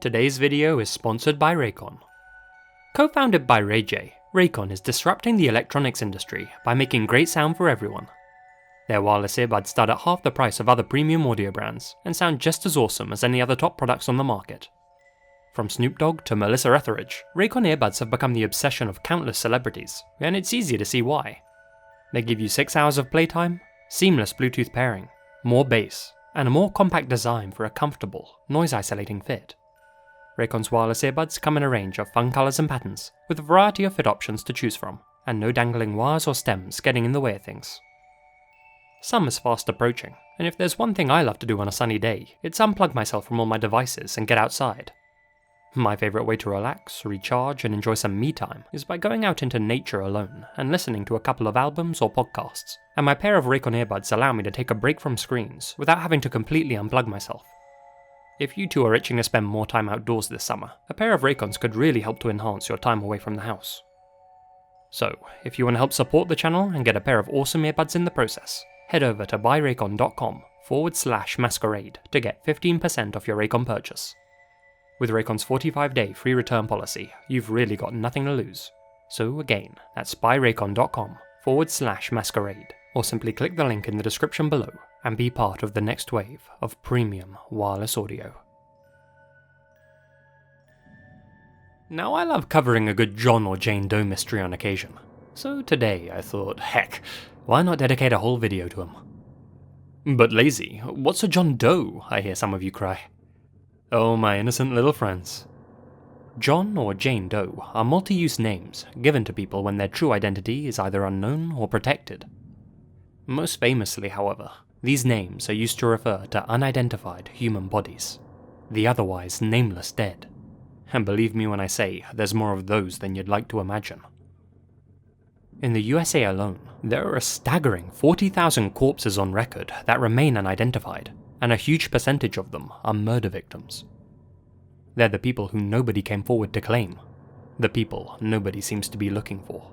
Today's video is sponsored by Raycon. Co-founded by Ray J, Raycon is disrupting the electronics industry by making great sound for everyone. Their wireless earbuds start at half the price of other premium audio brands and sound just as awesome as any other top products on the market. From Snoop Dogg to Melissa Etheridge, Raycon earbuds have become the obsession of countless celebrities, and it's easy to see why. They give you 6 hours of playtime, seamless Bluetooth pairing, more bass, and a more compact design for a comfortable, noise-isolating fit. Raycon's wireless earbuds come in a range of fun colours and patterns, with a variety of fit options to choose from, and no dangling wires or stems getting in the way of things. Summer's fast approaching, and if there's one thing I love to do on a sunny day, it's unplug myself from all my devices and get outside. My favourite way to relax, recharge, and enjoy some me time is by going out into nature alone and listening to a couple of albums or podcasts, and my pair of Raycon earbuds allow me to take a break from screens without having to completely unplug myself. If you too are itching to spend more time outdoors this summer, a pair of Raycons could really help to enhance your time away from the house. So, if you want to help support the channel and get a pair of awesome earbuds in the process, head over to buyraycon.com/masquerade to get 15% off your Raycon purchase. With Raycon's 45-day free return policy, you've really got nothing to lose. So again, that's buyraycon.com/masquerade, or simply click the link in the description below and be part of the next wave of premium wireless audio. Now, I love covering a good John or Jane Doe mystery on occasion, so today I thought, heck, why not dedicate a whole video to him? But lazy, what's a John Doe, I hear some of you cry. Oh, my innocent little friends. John or Jane Doe are multi-use names given to people when their true identity is either unknown or protected. Most famously, however, these names are used to refer to unidentified human bodies, the otherwise nameless dead. And believe me when I say, there's more of those than you'd like to imagine. In the USA alone, there are a staggering 40,000 corpses on record that remain unidentified, and a huge percentage of them are murder victims. They're the people who nobody came forward to claim, the people nobody seems to be looking for.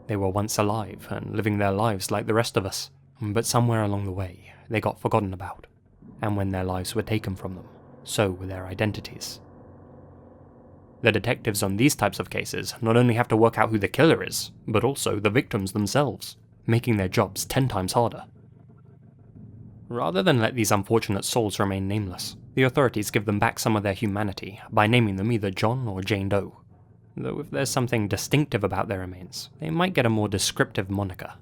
They were once alive and living their lives like the rest of us, but somewhere along the way, they got forgotten about, and when their lives were taken from them, so were their identities. The detectives on these types of cases not only have to work out who the killer is, but also the victims themselves, making their jobs 10 times harder. Rather than let these unfortunate souls remain nameless, the authorities give them back some of their humanity by naming them either John or Jane Doe. Though if there's something distinctive about their remains, they might get a more descriptive moniker.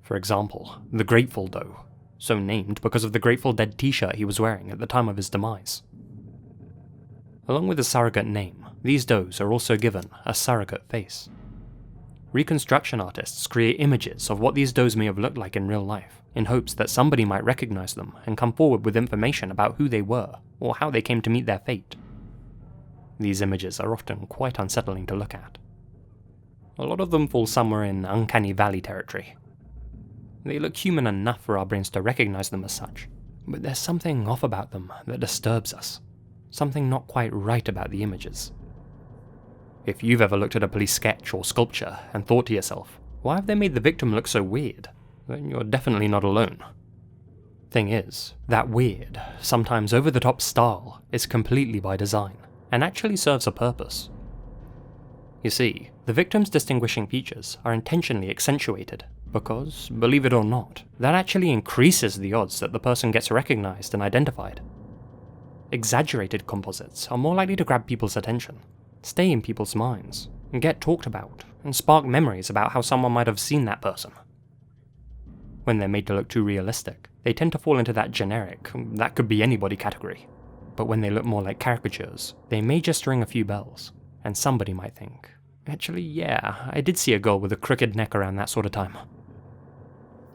For example, the Grateful Doe, so named because of the Grateful Dead t-shirt he was wearing at the time of his demise. Along with a surrogate name, these does are also given a surrogate face. Reconstruction artists create images of what these does may have looked like in real life, in hopes that somebody might recognize them and come forward with information about who they were, or how they came to meet their fate. These images are often quite unsettling to look at. A lot of them fall somewhere in uncanny valley territory. They look human enough for our brains to recognize them as such, but there's something off about them that disturbs us, something not quite right about the images. If you've ever looked at a police sketch or sculpture and thought to yourself, why have they made the victim look so weird, then you're definitely not alone. Thing is, that weird, sometimes over-the-top style is completely by design, and actually serves a purpose. You see, the victim's distinguishing features are intentionally accentuated, because, believe it or not, that actually increases the odds that the person gets recognized and identified. Exaggerated composites are more likely to grab people's attention, stay in people's minds, and get talked about, and spark memories about how someone might have seen that person. When they're made to look too realistic, they tend to fall into that generic, that could be anybody category. But when they look more like caricatures, they may just ring a few bells, and somebody might think, actually yeah, I did see a girl with a crooked neck around that sort of time.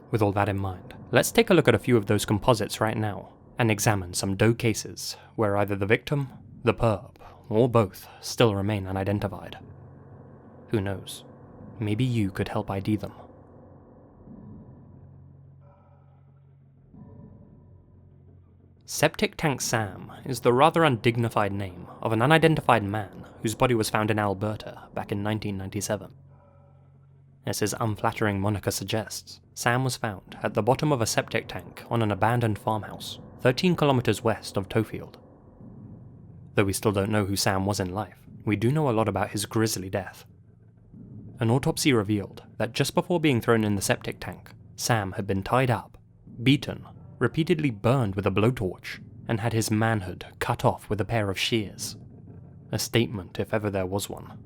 With all that in mind, let's take a look at a few of those composites right now, and examine some Doe cases where either the victim, the perp, or both still remain unidentified. Who knows, maybe you could help ID them. Septic Tank Sam is the rather undignified name of an unidentified man whose body was found in Alberta back in 1997. As his unflattering moniker suggests, Sam was found at the bottom of a septic tank on an abandoned farmhouse, 13 kilometers west of Tofield. Though we still don't know who Sam was in life, we do know a lot about his grisly death. An autopsy revealed that just before being thrown in the septic tank, Sam had been tied up, beaten, repeatedly burned with a blowtorch, and had his manhood cut off with a pair of shears. A statement if ever there was one.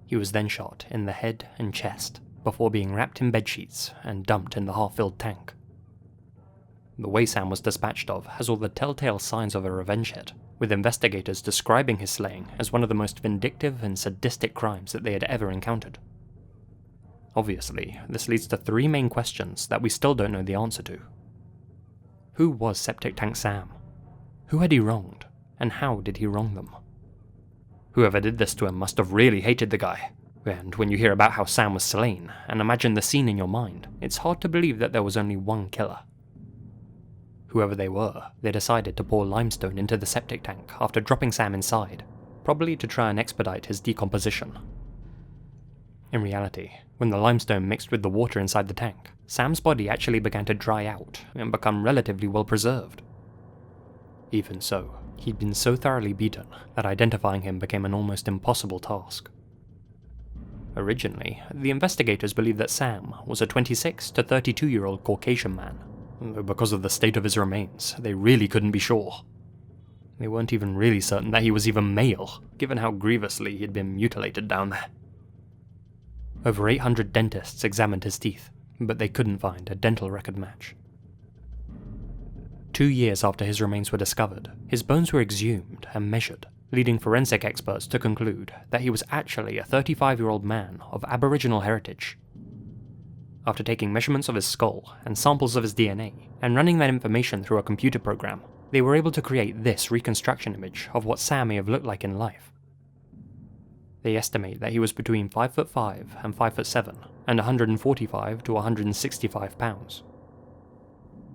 He was then shot in the head and chest, before being wrapped in bedsheets and dumped in the half-filled tank. The way Sam was dispatched of has all the telltale signs of a revenge hit, with investigators describing his slaying as one of the most vindictive and sadistic crimes that they had ever encountered. Obviously, this leads to three main questions that we still don't know the answer to. Who was Septic Tank Sam? Who had he wronged, and how did he wrong them? Whoever did this to him must have really hated the guy, and when you hear about how Sam was slain, and imagine the scene in your mind, it's hard to believe that there was only one killer. Whoever they were, they decided to pour limestone into the septic tank after dropping Sam inside, probably to try and expedite his decomposition. In reality, when the limestone mixed with the water inside the tank, Sam's body actually began to dry out and become relatively well preserved. Even so, he'd been so thoroughly beaten that identifying him became an almost impossible task. Originally, the investigators believed that Sam was a 26 to 32-year-old Caucasian man, though because of the state of his remains, they really couldn't be sure. They weren't even really certain that he was even male, given how grievously he'd been mutilated down there. Over 800 dentists examined his teeth, but they couldn't find a dental record match. 2 years after his remains were discovered, his bones were exhumed and measured, leading forensic experts to conclude that he was actually a 35-year-old man of Aboriginal heritage. After taking measurements of his skull and samples of his DNA, and running that information through a computer program, they were able to create this reconstruction image of what Sam may have looked like in life. They estimate that he was between 5'5" and 5'7", and 145 to 165 pounds.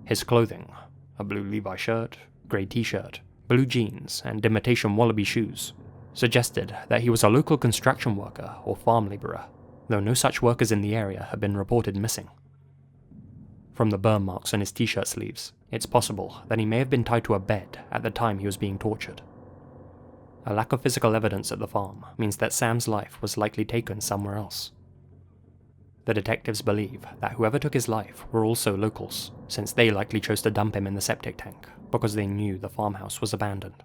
His clothing, a blue Levi shirt, grey t-shirt, blue jeans, and imitation wallaby shoes, suggested that he was a local construction worker or farm labourer, though no such workers in the area had been reported missing. From the burn marks on his t-shirt sleeves, it's possible that he may have been tied to a bed at the time he was being tortured. A lack of physical evidence at the farm means that Sam's life was likely taken somewhere else. The detectives believe that whoever took his life were also locals, since they likely chose to dump him in the septic tank because they knew the farmhouse was abandoned.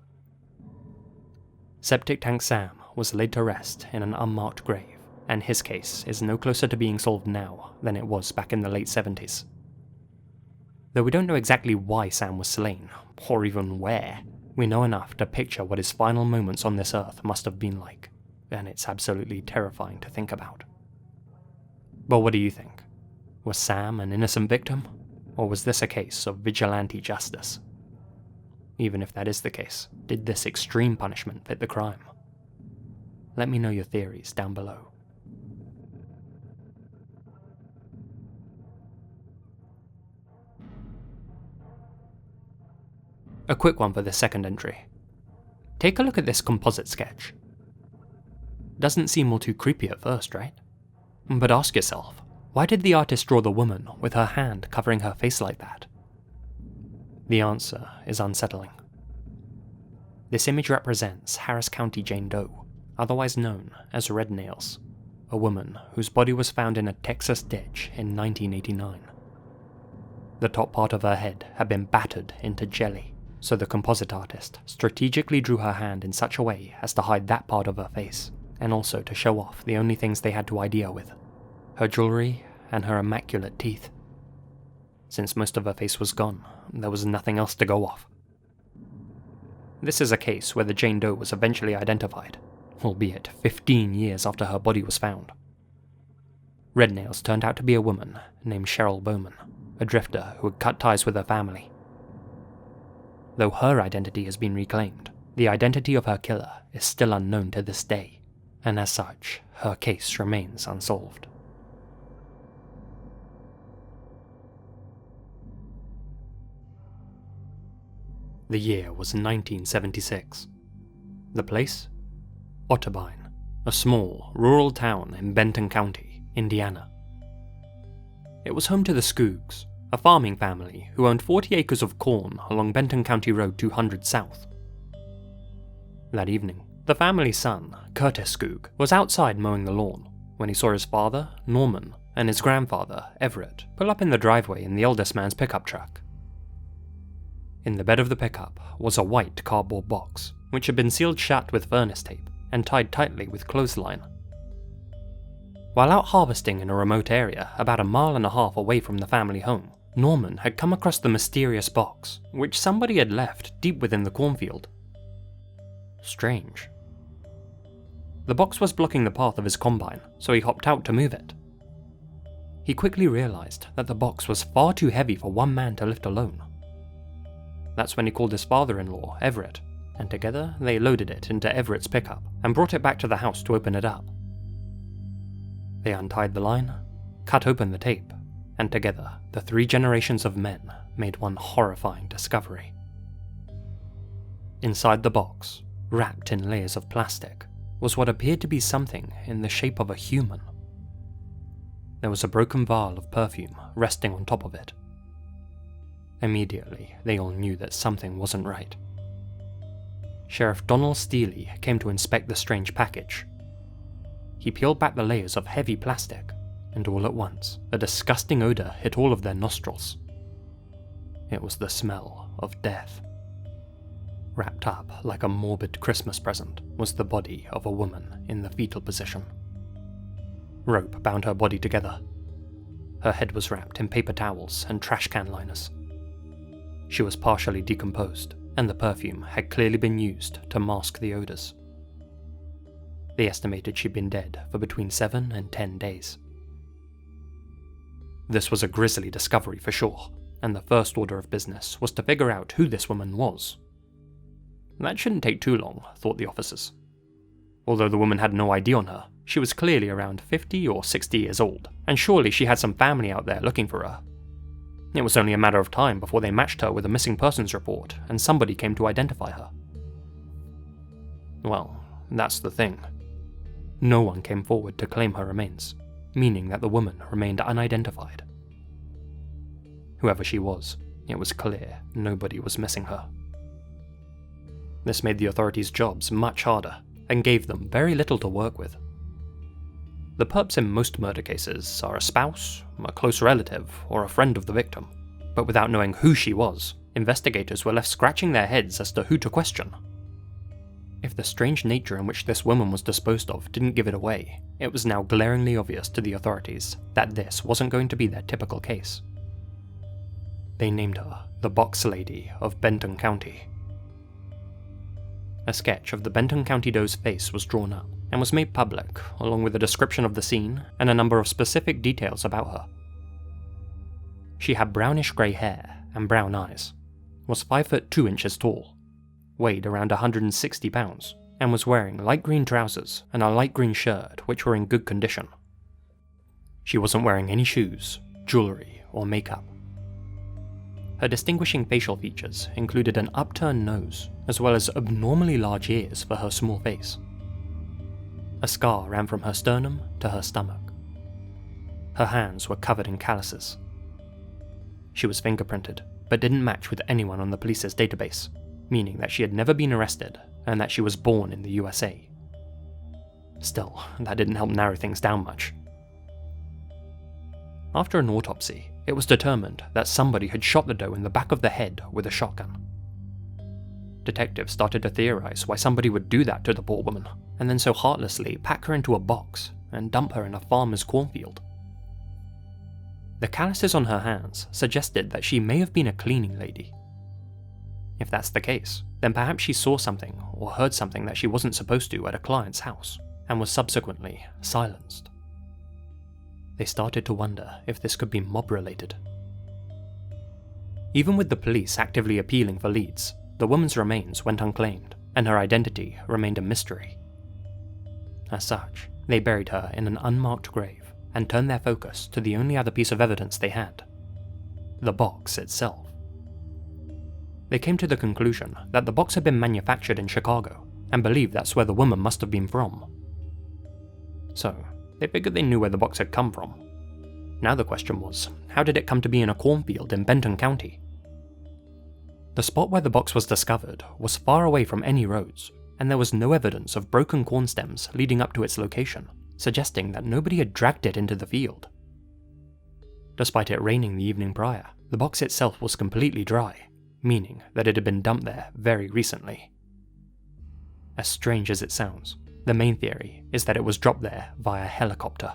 Septic Tank Sam was laid to rest in an unmarked grave, and his case is no closer to being solved now than it was back in the late 70s. Though we don't know exactly why Sam was slain, or even where, we know enough to picture what his final moments on this earth must have been like, and it's absolutely terrifying to think about. But what do you think? Was Sam an innocent victim, or was this a case of vigilante justice? Even if that is the case, did this extreme punishment fit the crime? Let me know your theories down below. A quick one for this second entry. Take a look at this composite sketch. Doesn't seem all too creepy at first, right? But ask yourself, why did the artist draw the woman with her hand covering her face like that? The answer is unsettling. This image represents Harris County Jane Doe, otherwise known as Red Nails, a woman whose body was found in a Texas ditch in 1989. The top part of her head had been battered into jelly, so the composite artist strategically drew her hand in such a way as to hide that part of her face, and also to show off the only things they had to idea with: her jewellery and her immaculate teeth. Since most of her face was gone, there was nothing else to go off. This is a case where the Jane Doe was eventually identified, albeit 15 years after her body was found. Red Nails turned out to be a woman named Cheryl Bowman, a drifter who had cut ties with her family. Though her identity has been reclaimed, the identity of her killer is still unknown to this day, and as such, her case remains unsolved. The year was 1976. The place? Otterbein, a small, rural town in Benton County, Indiana. It was home to the Skoogs, a farming family who owned 40 acres of corn along Benton County Road 200 South. That evening, the family's son, Curtis Skoog, was outside mowing the lawn when he saw his father, Norman, and his grandfather, Everett, pull up in the driveway in the eldest man's pickup truck. In the bed of the pickup was a white cardboard box, which had been sealed shut with furnace tape and tied tightly with clothesline. While out harvesting in a remote area about 1.5 miles away from the family home, Norman had come across the mysterious box, which somebody had left deep within the cornfield. Strange. The box was blocking the path of his combine, so he hopped out to move it. He quickly realised that the box was far too heavy for one man to lift alone. That's when he called his father-in-law, Everett, and together they loaded it into Everett's pickup and brought it back to the house to open it up. They untied the line, cut open the tape, and together the 3 generations of men made one horrifying discovery. Inside the box, wrapped in layers of plastic, was what appeared to be something in the shape of a human. There was a broken vial of perfume resting on top of it. Immediately, they all knew that something wasn't right. Sheriff Donald Steely came to inspect the strange package. He peeled back the layers of heavy plastic, and all at once, a disgusting odour hit all of their nostrils. It was the smell of death. Wrapped up like a morbid Christmas present was the body of a woman in the fetal position. Rope bound her body together. Her head was wrapped in paper towels and trash can liners. She was partially decomposed, and the perfume had clearly been used to mask the odours. They estimated she'd been dead for between 7 and 10 days. This was a grisly discovery for sure, and the first order of business was to figure out who this woman was. That shouldn't take too long, thought the officers. Although the woman had no ID on her, she was clearly around 50 or 60 years old, and surely she had some family out there looking for her. It was only a matter of time before they matched her with a missing persons report and somebody came to identify her. Well, that's the thing. No one came forward to claim her remains, meaning that the woman remained unidentified. Whoever she was, it was clear nobody was missing her. This made the authorities' jobs much harder and gave them very little to work with. The perps in most murder cases are a spouse, a close relative, or a friend of the victim, but without knowing who she was, investigators were left scratching their heads as to who to question. If the strange nature in which this woman was disposed of didn't give it away, it was now glaringly obvious to the authorities that this wasn't going to be their typical case. They named her the Box Lady of Benton County. A sketch of the Benton County doe's face was drawn up and was made public, along with a description of the scene and a number of specific details about her. She had brownish grey hair and brown eyes, was 5 foot 2 inches tall, weighed around 160 pounds, and was wearing light green trousers and a light green shirt which were in good condition. She wasn't wearing any shoes, jewellery, or makeup. Her distinguishing facial features included an upturned nose, as well as abnormally large ears for her small face. A scar ran from her sternum to her stomach. Her hands were covered in calluses. She was fingerprinted, but didn't match with anyone on the police's database, meaning that she had never been arrested and that she was born in the USA. Still, that didn't help narrow things down much. After an autopsy, it was determined that somebody had shot the doe in the back of the head with a shotgun. Detectives started to theorize why somebody would do that to the poor woman, and then so heartlessly pack her into a box and dump her in a farmer's cornfield. The calluses on her hands suggested that she may have been a cleaning lady. If that's the case, then perhaps she saw something or heard something that she wasn't supposed to at a client's house, and was subsequently silenced. They started to wonder if this could be mob-related. Even with the police actively appealing for leads, the woman's remains went unclaimed, and her identity remained a mystery. As such, they buried her in an unmarked grave, and turned their focus to the only other piece of evidence they had: the box itself. They came to the conclusion that the box had been manufactured in Chicago, and believed that's where the woman must have been from. So, they figured they knew where the box had come from. Now the question was, how did it come to be in a cornfield in Benton County? The spot where the box was discovered was far away from any roads, and there was no evidence of broken corn stems leading up to its location, suggesting that nobody had dragged it into the field. Despite it raining the evening prior, the box itself was completely dry, meaning that it had been dumped there very recently. As strange as it sounds, the main theory is that it was dropped there via helicopter.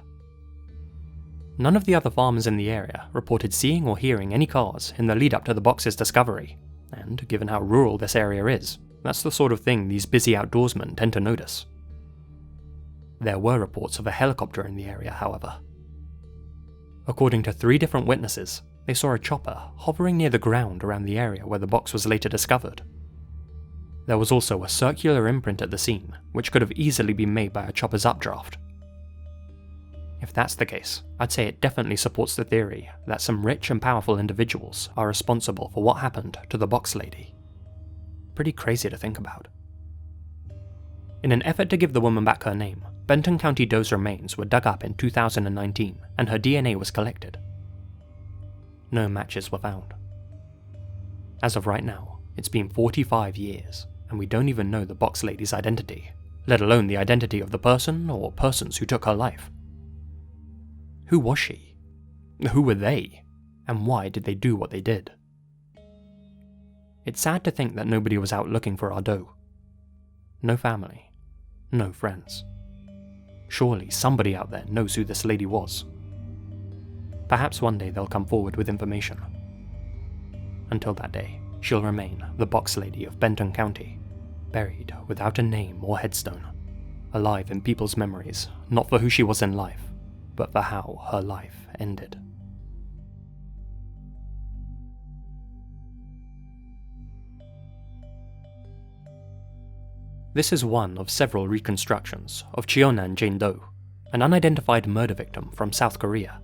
None of the other farmers in the area reported seeing or hearing any cars in the lead up to the box's discovery, and given how rural this area is, that's the sort of thing these busy outdoorsmen tend to notice. There were reports of a helicopter in the area, however. According to 3 different witnesses, they saw a chopper hovering near the ground around the area where the box was later discovered. There was also a circular imprint at the scene, which could have easily been made by a chopper's updraft. If that's the case, I'd say it definitely supports the theory that some rich and powerful individuals are responsible for what happened to the box lady. Pretty crazy to think about. In an effort to give the woman back her name, Benton County Doe's remains were dug up in 2019 and her DNA was collected. No matches were found. As of right now, it's been 45 years, and we don't even know the box lady's identity, let alone the identity of the person or persons who took her life. Who was she? Who were they? And why did they do what they did? It's sad to think that nobody was out looking for our Doe. No family. No friends. Surely somebody out there knows who this lady was. Perhaps one day they'll come forward with information. Until that day, she'll remain the box lady of Benton County, buried without a name or headstone, alive in people's memories, not for who she was in life, but for how her life ended. This is one of several reconstructions of Cheonan Jane Doe, an unidentified murder victim from South Korea.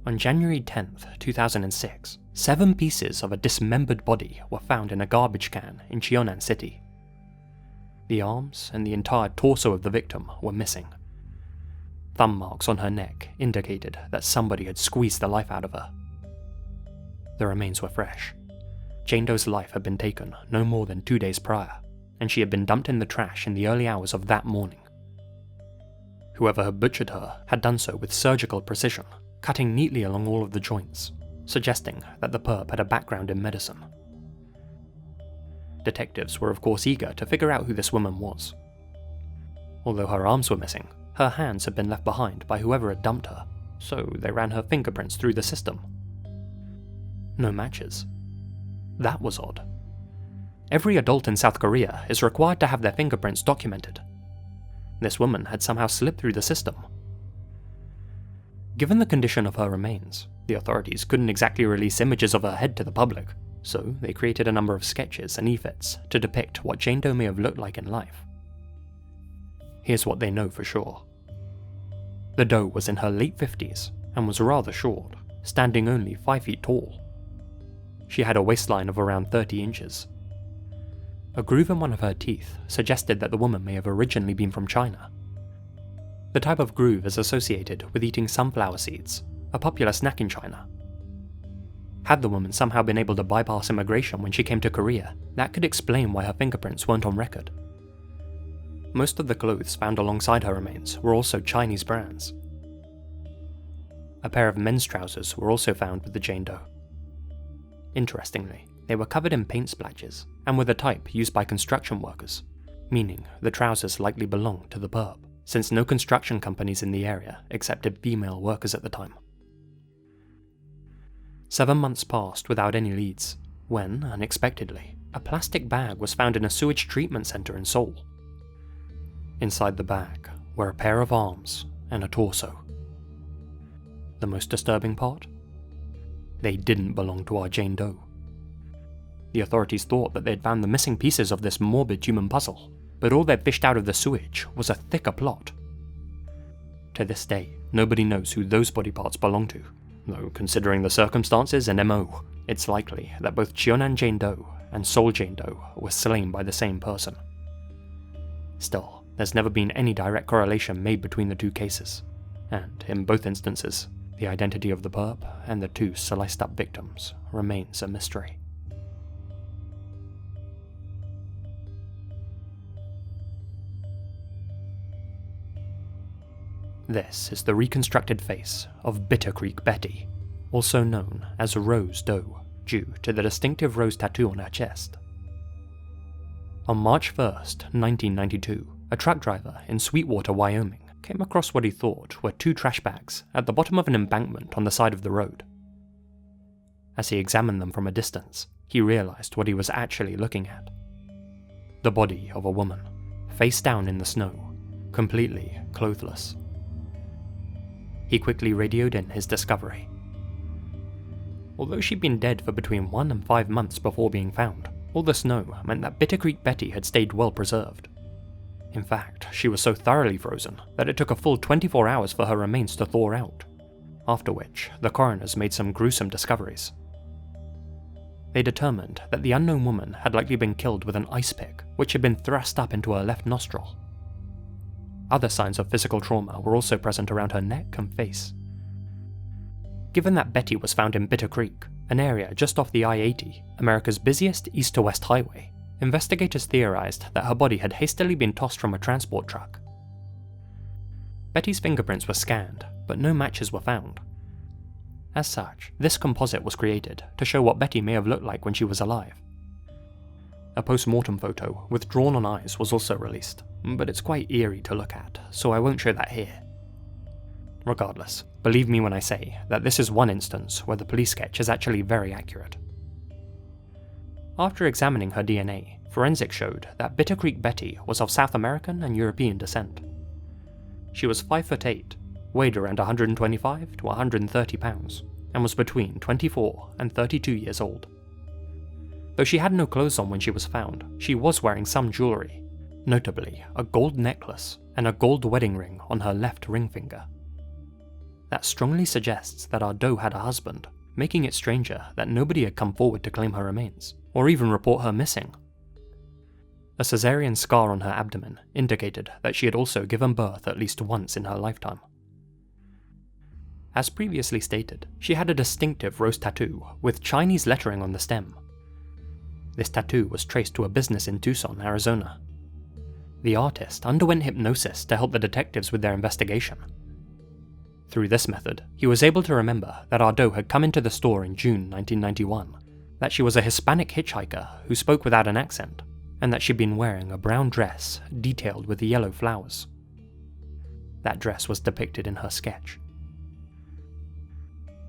On January 10th, 2006, 7 pieces of a dismembered body were found in a garbage can in Cheonan City. The arms and the entire torso of the victim were missing. Thumb marks on her neck indicated that somebody had squeezed the life out of her. The remains were fresh. Jane Doe's life had been taken no more than 2 days prior, and she had been dumped in the trash in the early hours of that morning. Whoever had butchered her had done so with surgical precision, cutting neatly along all of the joints, suggesting that the perp had a background in medicine. Detectives were of course eager to figure out who this woman was. Although her arms were missing, her hands had been left behind by whoever had dumped her, so they ran her fingerprints through the system. No matches. That was odd. Every adult in South Korea is required to have their fingerprints documented. This woman had somehow slipped through the system. Given the condition of her remains, the authorities couldn't exactly release images of her head to the public, so they created a number of sketches and efforts to depict what Jane Doe may have looked like in life. Here's what they know for sure. The Doe was in her late 50s and was rather short, standing only 5 feet tall. She had a waistline of around 30 inches. A groove in one of her teeth suggested that the woman may have originally been from China. The type of groove is associated with eating sunflower seeds, a popular snack in China. Had the woman somehow been able to bypass immigration when she came to Korea, that could explain why her fingerprints weren't on record. Most of the clothes found alongside her remains were also Chinese brands. A pair of men's trousers were also found with the Jane Doe. Interestingly, they were covered in paint splatches and were the type used by construction workers, meaning the trousers likely belonged to the perp, since no construction companies in the area accepted female workers at the time. 7 months passed without any leads, when, unexpectedly, a plastic bag was found in a sewage treatment centre in Seoul. Inside the bag were a pair of arms and a torso. The most disturbing part? They didn't belong to our Jane Doe. The authorities thought that they'd found the missing pieces of this morbid human puzzle, but all they'd fished out of the sewage was a thicker plot. To this day, nobody knows who those body parts belong to, though considering the circumstances and MO, it's likely that both Cheonan Jane Doe and Seoul Jane Doe were slain by the same person. Still, there's never been any direct correlation made between the 2 cases, and in both instances, the identity of the perp and the 2 sliced up victims remains a mystery. This is the reconstructed face of Bitter Creek Betty, also known as Rose Doe, due to the distinctive rose tattoo on her chest. On March 1st, 1992, a truck driver in Sweetwater, Wyoming, came across what he thought were 2 trash bags at the bottom of an embankment on the side of the road. As he examined them from a distance, he realized what he was actually looking at. The body of a woman, face down in the snow, completely clothless. He quickly radioed in his discovery. Although she'd been dead for between 1 and 5 months before being found, all the snow meant that Bitter Creek Betty had stayed well preserved. In fact, she was so thoroughly frozen that it took a full 24 hours for her remains to thaw out, after which the coroners made some gruesome discoveries. They determined that the unknown woman had likely been killed with an ice pick, which had been thrust up into her left nostril. Other signs of physical trauma were also present around her neck and face. Given that Betty was found in Bitter Creek, an area just off the I-80, America's busiest east-to-west highway, investigators theorized that her body had hastily been tossed from a transport truck. Betty's fingerprints were scanned, but no matches were found. As such, this composite was created to show what Betty may have looked like when she was alive. A post-mortem photo with drawn-on eyes was also released, but it's quite eerie to look at, so I won't show that here. Regardless, believe me when I say that this is one instance where the police sketch is actually very accurate. After examining her DNA, forensics showed that Bitter Creek Betty was of South American and European descent. She was 5'8", weighed around 125 to 130 pounds, and was between 24 and 32 years old. Though she had no clothes on when she was found, she was wearing some jewellery, notably a gold necklace and a gold wedding ring on her left ring finger. That strongly suggests that our doe had a husband, making it stranger that nobody had come forward to claim her remains, or even report her missing. A cesarean scar on her abdomen indicated that she had also given birth at least once in her lifetime. As previously stated, she had a distinctive rose tattoo with Chinese lettering on the stem. This tattoo was traced to a business in Tucson, Arizona. The artist underwent hypnosis to help the detectives with their investigation. Through this method, he was able to remember that our doe had come into the store in June 1991, that she was a Hispanic hitchhiker who spoke without an accent, and that she'd been wearing a brown dress detailed with yellow flowers. That dress was depicted in her sketch.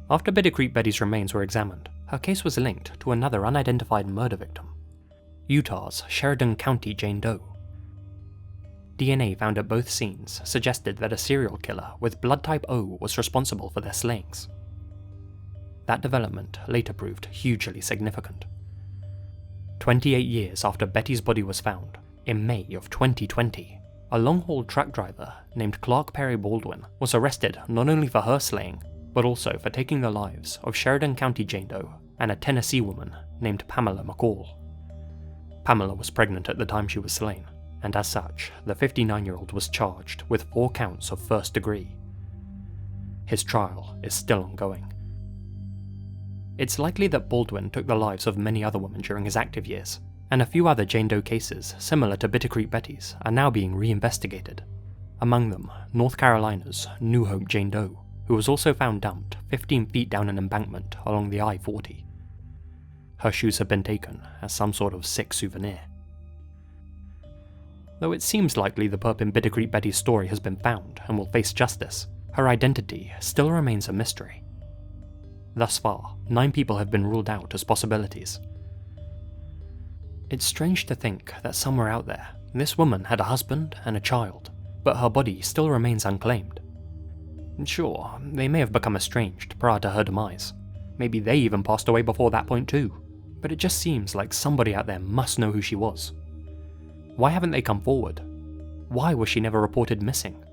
After Bitter Creek Betty's remains were examined, her case was linked to another unidentified murder victim, Utah's Sheridan County Jane Doe. DNA found at both scenes suggested that a serial killer with blood type O was responsible for their slayings. That development later proved hugely significant. 28 years after Betty's body was found, in May of 2020, a long-haul truck driver named Clark Perry Baldwin was arrested not only for her slaying, but also for taking the lives of Sheridan County Jane Doe and a Tennessee woman named Pamela McCall. Pamela was pregnant at the time she was slain, and as such, the 59-year-old was charged with 4 counts of first degree. His trial is still ongoing. It's likely that Baldwin took the lives of many other women during his active years, and a few other Jane Doe cases similar to Bitter Creek Betty's are now being re-investigated. Among them, North Carolina's New Hope Jane Doe, who was also found dumped 15 feet down an embankment along the I-40. Her shoes have been taken as some sort of sick souvenir. Though it seems likely the perp in Bitter Creek Betty's story has been found and will face justice, her identity still remains a mystery. Thus far, 9 people have been ruled out as possibilities. It's strange to think that somewhere out there, this woman had a husband and a child, but her body still remains unclaimed. Sure, they may have become estranged prior to her demise. Maybe they even passed away before that point too, but it just seems like somebody out there must know who she was. Why haven't they come forward? Why was she never reported missing?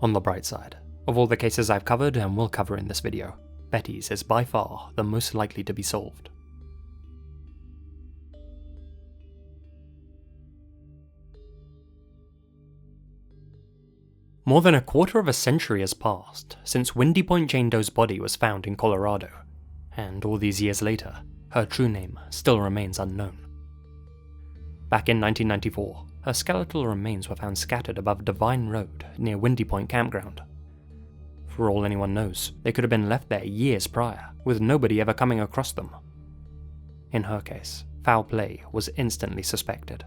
On the bright side, of all the cases I've covered and will cover in this video, Betty's is by far the most likely to be solved. More than a quarter of a century has passed since Windy Point Jane Doe's body was found in Colorado, and all these years later, her true name still remains unknown. Back in 1994, her skeletal remains were found scattered above Divine Road near Windy Point Campground. For all anyone knows, they could have been left there years prior, with nobody ever coming across them. In her case, foul play was instantly suspected.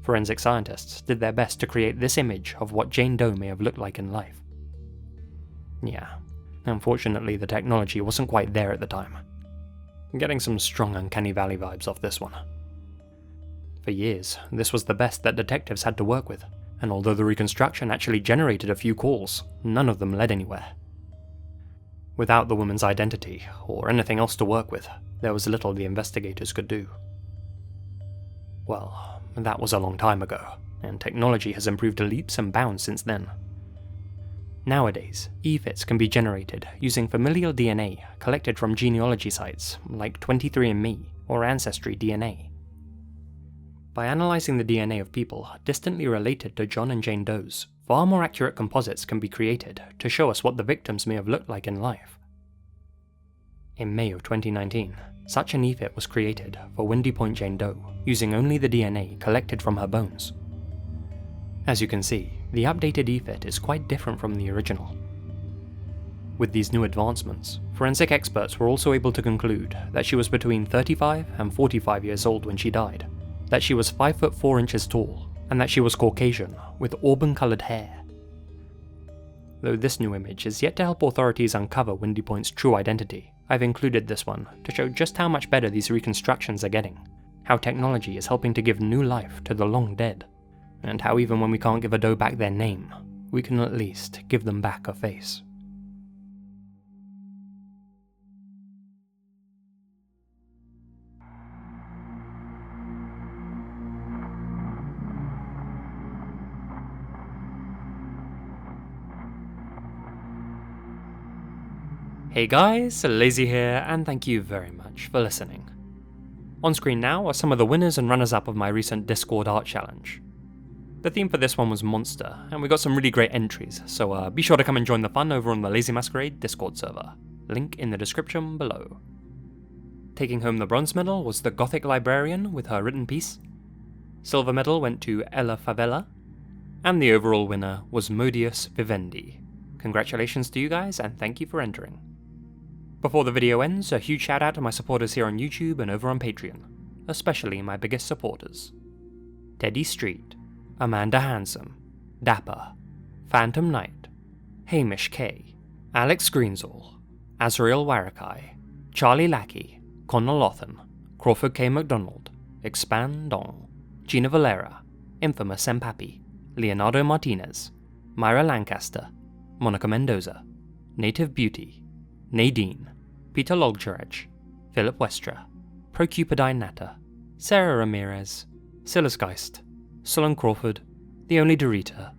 Forensic scientists did their best to create this image of what Jane Doe may have looked like in life. Yeah, unfortunately the technology wasn't quite there at the time. I'm getting some strong Uncanny Valley vibes off this one. For years, this was the best that detectives had to work with, and although the reconstruction actually generated a few calls, none of them led anywhere. Without the woman's identity, or anything else to work with, there was little the investigators could do. Well, that was a long time ago, and technology has improved leaps and bounds since then. Nowadays, EFITs can be generated using familial DNA collected from genealogy sites like 23andMe or Ancestry DNA. By analysing the DNA of people distantly related to Cheonan Jane Doe's, far more accurate composites can be created to show us what the victims may have looked like in life. In May of 2019, such an EFIT was created for Windy Point Jane Doe using only the DNA collected from her bones. As you can see, the updated EFIT is quite different from the original. With these new advancements, forensic experts were also able to conclude that she was between 35 and 45 years old when she died, that she was 5 foot 4 inches tall, and that she was Caucasian with auburn-coloured hair. Though this new image is yet to help authorities uncover Windy Point's true identity, I've included this one to show just how much better these reconstructions are getting, how technology is helping to give new life to the long dead, and how even when we can't give a Doe back their name, we can at least give them back a face. Hey guys, Lazy here, and thank you very much for listening. On screen now are some of the winners and runners-up of my recent Discord art challenge. The theme for this one was Monster, and we got some really great entries, so be sure to come and join the fun over on the Lazy Masquerade Discord server. Link in the description below. Taking home the bronze medal was the Gothic Librarian with her written piece. Silver medal went to Ella Favela, and the overall winner was Modius Vivendi. Congratulations to you guys, and thank you for entering. Before the video ends, a huge shout out to my supporters here on YouTube and over on Patreon, especially my biggest supporters: Teddy Street, Amanda Hanson, Dappa, Phantom Knight, Hamish Kay, Alex Greensall, Azrael Warakai, Charlie Lackey, Connor Lothan, Crawford K McDonald, Expand On, Gina Valera, Infamous-senpapi, Leonardo Martinez, Mira Lancaster, Monica Mendoza, Native Beauty, Nadine, Peter Loggerage, Philip Westra, Procupidine Natter, Sarah Ramirez, Silas Gheist, Sloane Crawford, The Only Dorita,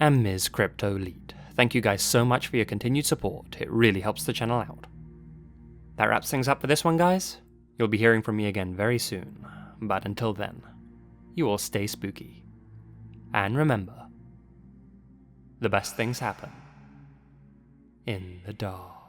and Ms. Crypto Lead. Thank you guys so much for your continued support, it really helps the channel out. That wraps things up for this one, guys. You'll be hearing from me again very soon, but until then, you all stay spooky. And remember, the best things happen in the dark.